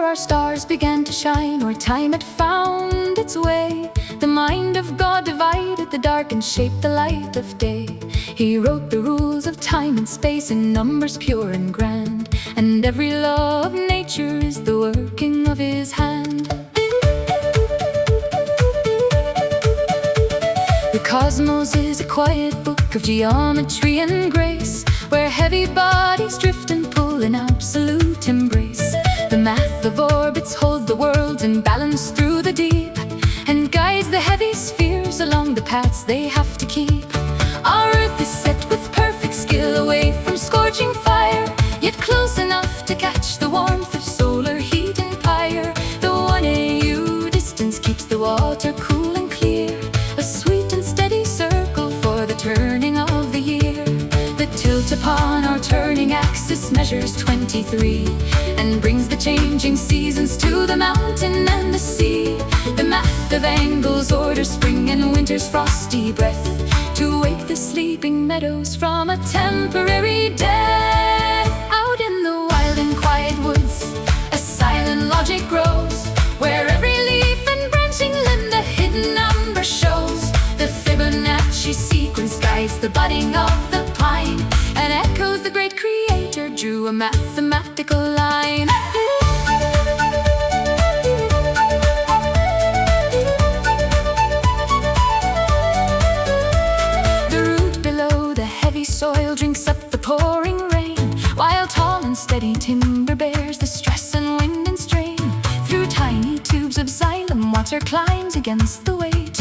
our stars began to shine, where time had found its way. The mind of God divided the dark and shaped the light of day. He wrote the rules of time and space in numbers pure and grand, and every law of nature is the working of His hand. The cosmos is a quiet book of geometry and grace, where heavy bodies drift and pull in absolute embrace. The math of orbits holds the worlds in balance through the deep, and guides the heavy spheres along the paths they have to keep. Our Earth is set with perfect skill, away from scorching fire, yet close enough to catch the warmth of solar heat and fire. The 1 AU distance keeps the water cool and clear, a sweet and steady circle for the turning of the year. The tilt upon our turning axis measures 23, and brings the changing seasons to the mountain and the sea. The math of angles orders spring and winter's frosty breath, to wake the sleeping meadows from a temporary death. Out in the wild and quiet woods, a silent logic grows, where every leaf and branching limb the hidden number shows. The Fibonacci sequence guides the budding of the pine, and echoes the great creator drew a mathematical line. The root below the heavy soil drinks up the pouring rain, while tall and steady timber bears the stress and wind and strain. Through tiny tubes of xylem, water climbs against the weight,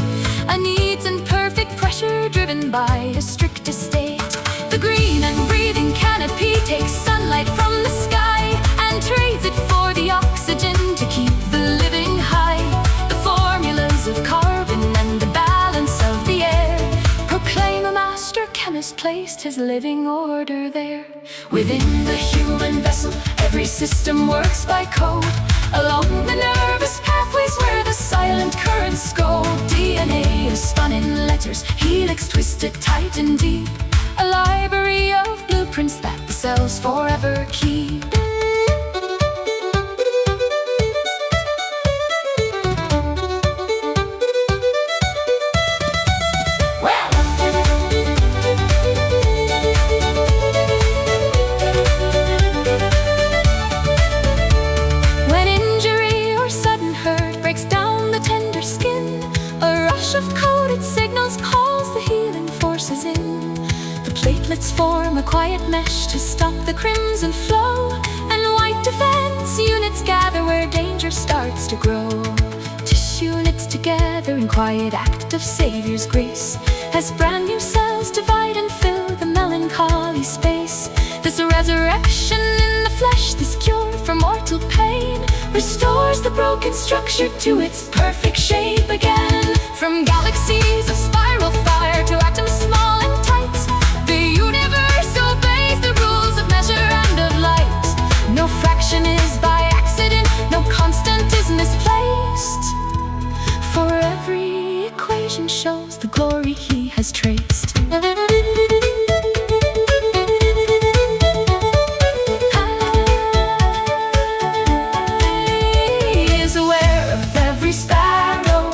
a neat and perfect pressure driven by a strict estate. The green and breathing canopy takes sunlight from the sky, and trades it for the oxygen to keep the living high. The formulas of carbon and the balance of the air proclaim a master chemist placed his living order there. Within the human vessel, every system works by code, along the nervous pathways where the silent currents go. DNA is spun in letters, helix twisted tight and deep, a library of blueprints that the cells forever keep. When injury or sudden hurt breaks down the tender skin, a rush of coded signals calls the healing forces in. Platelets form a quiet mesh to stop the crimson flow, and white defense units gather where danger starts to grow. Tissue knits together in quiet act of Savior's grace, as brand new cells divide and fill the melancholy space. This resurrection in the flesh, this cure for mortal pain, restores the broken structure to its perfect shape again. From galaxies of spiral fire to atoms small and tight, the universe obeys the rules of measure and of light. No fraction is by accident, no constant is misplaced, for every equation shows the glory He has traced. He is aware of every sparrow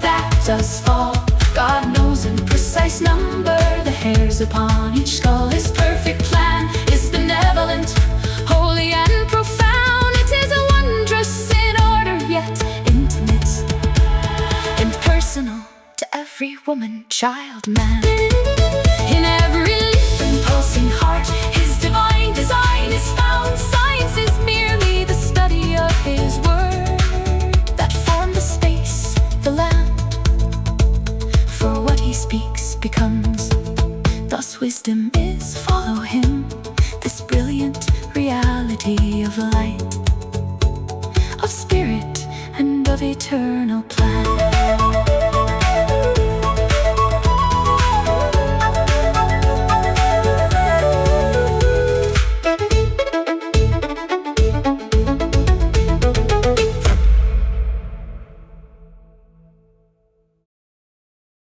that does fall. God knows in precise number the hairs upon each skull. His perfect plan is benevolent, holy and profound. It is a wondrous in order, yet intimate and personal to every woman, child, man. In every leaf and pulsing heart, His divine design is found. Science is merely the study of His word, that formed the space, the land. For what He speaks becomes. Thus wisdom is follow Him, this brilliant reality of light, of spirit and of eternal plan.